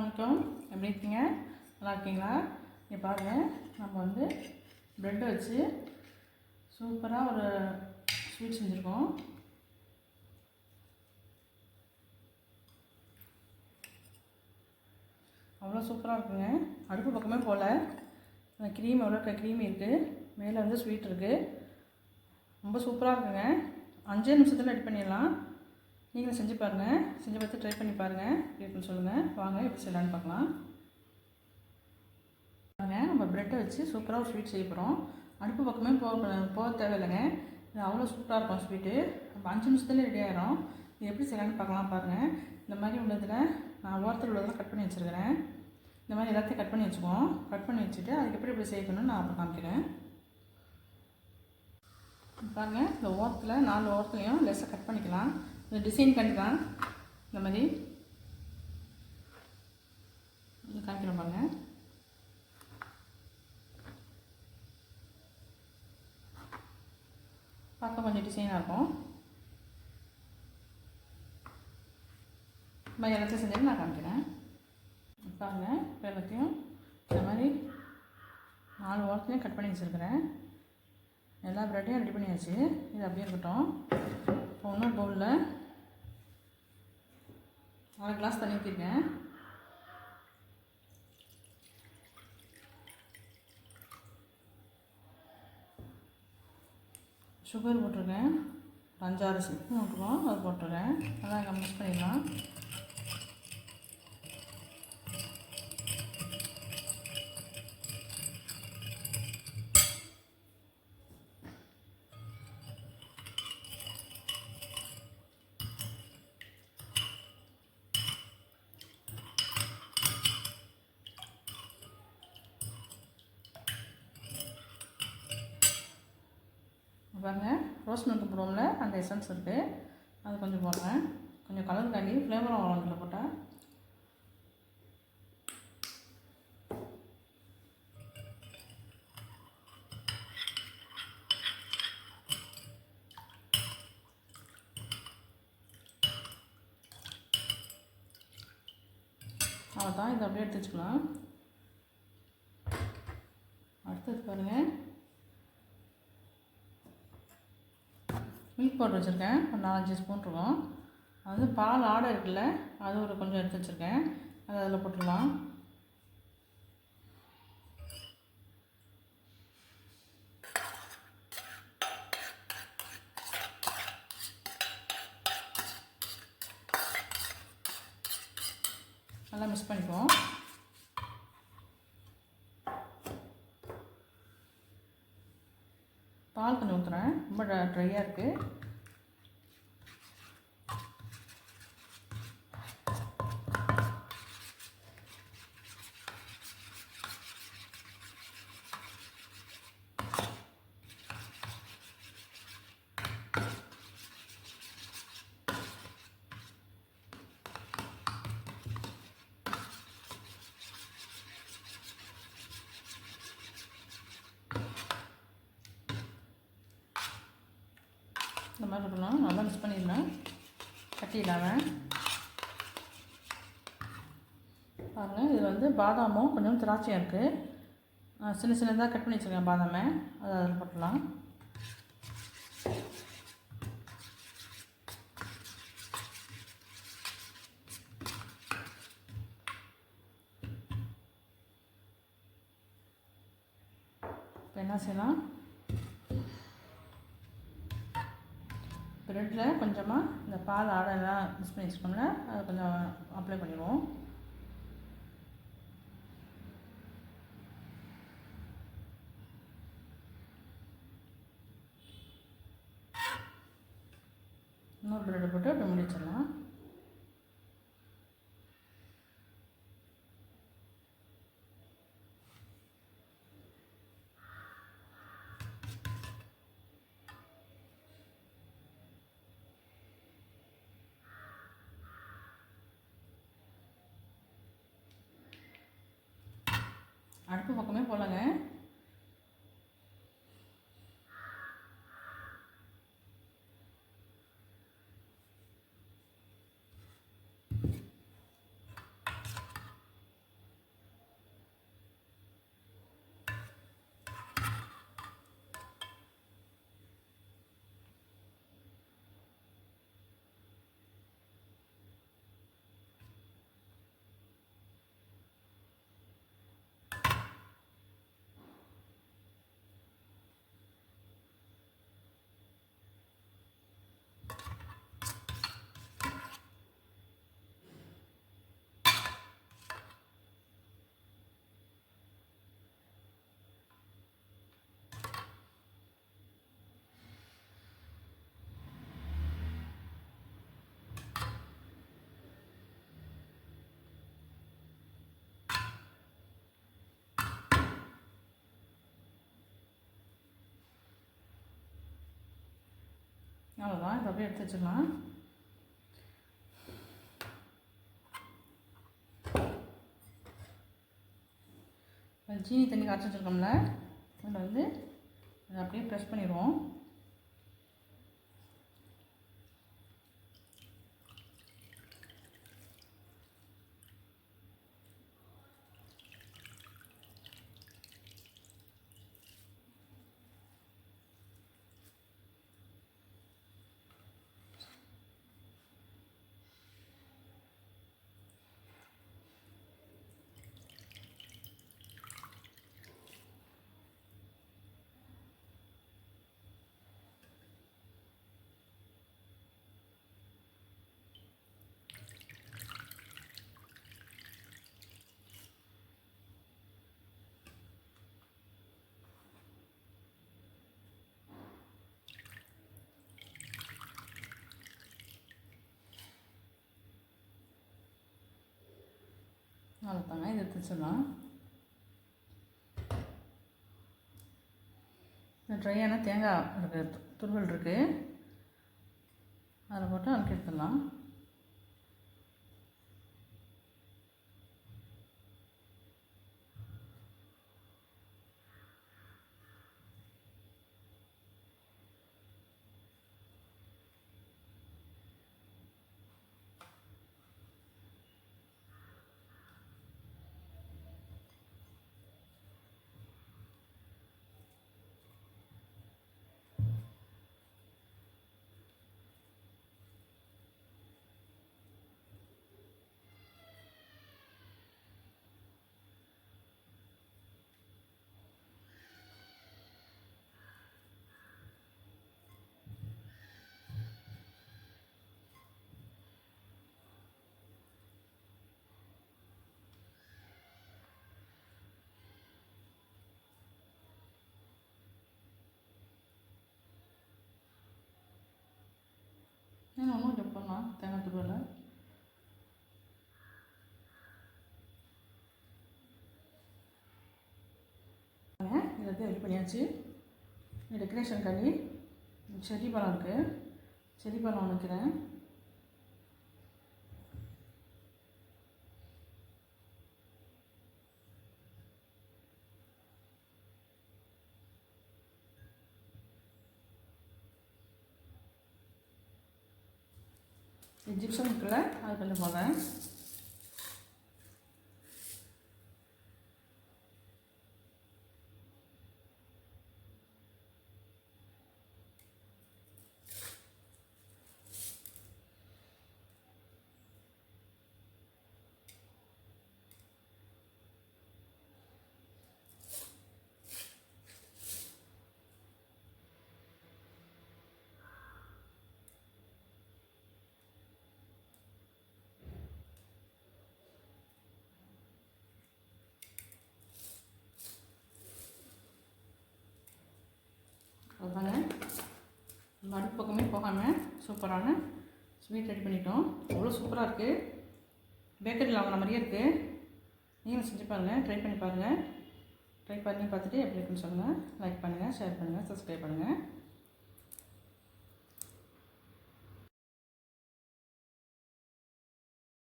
வணக்கம். எப்படி இருக்கீங்க? நல்லா இருக்கீங்களா? இங்கே பாருங்கள், நம்ம வந்து ப்ரெட்டை வச்சு சூப்பராக ஒரு ஸ்வீட் செஞ்சுருக்கோம். அவ்வளோ சூப்பராக இருக்குங்க. அடுப்பு பக்கமே போல் க்ரீம் எவ்வளோ க்ரீம் இருக்குது, மேலே வந்து ஸ்வீட் இருக்குது. ரொம்ப சூப்பராக இருக்குங்க. 5 நிமிஷத்தில் ரெடி பண்ணிடலாம். நீங்களும் செஞ்சு பாருங்கள். செஞ்சு பார்த்து ட்ரை பண்ணி பாருங்கள். எப்படின்னு சொல்லுங்கள். வாங்க எப்படி செய்யலான்னு பார்க்கலாம். பாருங்கள், நம்ம ப்ரெட்டை வச்சு சூப்பராக ஒரு ஸ்வீட் செய்ய போகிறோம். அடுப்பு பக்கமே போக தேவையில்லைங்க. இது அவ்வளோ சூப்பராக இருக்கும் ஸ்வீட்டு. நம்ம 5 நிமிஷத்துலேயே ரெடி ஆகிடும். இது எப்படி செய்யலான்னு பார்க்கலாம். பாருங்கள், இந்த மாதிரி உள்ளதில் நான் ஓரத்தில் உள்ளதெல்லாம் கட் பண்ணி வச்சுருக்கிறேன். இந்த மாதிரி எல்லாத்தையும் கட் பண்ணி வச்சுக்குவோம். கட் பண்ணி வச்சுட்டு அதுக்கு எப்படி செய்யணும்னு நான் அப்புறம் காமிக்கிறேன். பாருங்கள், இந்த ஓரத்தில் 4 ஓரத்துலையும் லெஸ்ஸாக கட் பண்ணிக்கலாம். இந்த டிசைன் பண்ணிக்கலாம். இந்த மாதிரி காமிக்கிறோம் பாருங்கள். பார்க்க கொஞ்சம் டிசைனாக இருக்கும். இந்த மாதிரி எல்லாத்தையும் செஞ்சுட்டு நான் காமிக்கிறேன். பாருங்கள், இப்போ எல்லாத்தையும் இந்த மாதிரி 4 ஓரத்துலையும் கட் பண்ணி வச்சுருக்கிறேன். எல்லா ப்ரெட்டையும் ரெடி பண்ணியாச்சு. இது அப்படியே இருக்கட்டும். இப்போ இன்னொரு பவுலில் 1/2 கிளாஸ் தண்ணி ஊற்றிருக்கேன். சுகர் போட்டிருக்கேன். 5-6 ஸ்பூன் விட்டுருவோம். அது போட்டுருக்கேன். நல்லா மிக்ஸ் பண்ணிடலாம். பாருங்கள், ரோஸ் மில்க் போடுவோம்ல, அந்த எசன்ஸ் இருக்குது. அது கொஞ்சம் போடுறேன். கொஞ்சம் கலர் காண்டி ஃப்ளேவரும் வரும் இதில் போட்டால். அவ்வளோதான். இதை அப்படியே எடுத்து வச்சுக்கலாம். அடுத்தது பாருங்கள், மில்க் பவுடர் வச்சுருக்கேன். ஒரு 4-5 ஸ்பூன் இருக்கும். அது பால் ஆடை இருக்குல்ல, அது ஒரு கொஞ்சம் எடுத்து வச்சுருக்கேன். அதை அதில் போட்டுடலாம். நல்லா மிக்ஸ் பண்ணிக்குவோம். பால் கொஞ்சம் ஊற்றுறேன். ரொம்ப ட்ரையாக இருக்குது. இந்த மாதிரி இருக்கணும். நல்லா மிக்ஸ் பண்ணிடலாம், கட்டி இல்லாமல். பாருங்கள், இது வந்து பாதாமும் கொஞ்சம் திராட்சையும் இருக்குது. சின்ன சின்னதாக கட் பண்ணி வச்சுருக்கேன் பாதாமை. அதை அதில் போட்டுடலாம். இப்போ என்ன செய்யலாம், ப்ரெட்டில் கொஞ்சமாக இந்த பால் ஆடையெல்லாம் மிக்ஸ் பண்ணி வச்சுக்கோங்க. அதை கொஞ்சம் அப்ளை பண்ணிடுவோம். இன்னொரு ப்ரெட்டை போட்டு அப்படி முடிச்சிடலாம். அடுப்பு பக்கமே போகலங்க. அவ்வளோதான். இதை அப்படியே எடுத்து வச்சிடலாம். சீனி தண்ணி கரைச்சி வச்சுருக்கோம்ல, அதில் வந்து அதை அப்படியே ப்ரெஸ் பண்ணிடுவோம். அவ்வளோதாங்க. இதை எடுத்து வச்சிடலாம். இந்த ட்ரையான தேங்காய் இருக்குது, துருவல் இருக்குது, அதில் போட்டு அமுக்கி எடுத்துடலாம். இன்னும் கொஞ்சம் போடலாம் தேங்காய் துருவல். எல்லாத்தையும் ரெடி பண்ணியாச்சு. டெக்கரேஷன் பண்ணி செரி பழம் இருக்குது, செரி பழம் வைக்கிறேன். ஜிப்சம் இருக்குல்ல, அது கொஞ்சம் போடுறேன். அதுதாங்க, அடுப்பு பக்கமே போகாமல் சூப்பரான ஸ்வீட் ரெடி பண்ணிட்டோம். அவ்வளோ சூப்பராக இருக்குது, பேக்கரியில் வாங்கின மாதிரியே இருக்குது. நீங்களும் செஞ்சு பாருங்கள், ட்ரை பண்ணி பாருங்கள். ட்ரை பண்ணி பார்த்துட்டு எப்படி இருக்குன்னு சொல்லுங்கள். லைக் பண்ணுங்கள், ஷேர் பண்ணுங்கள், சப்ஸ்கிரைப் பண்ணுங்கள்.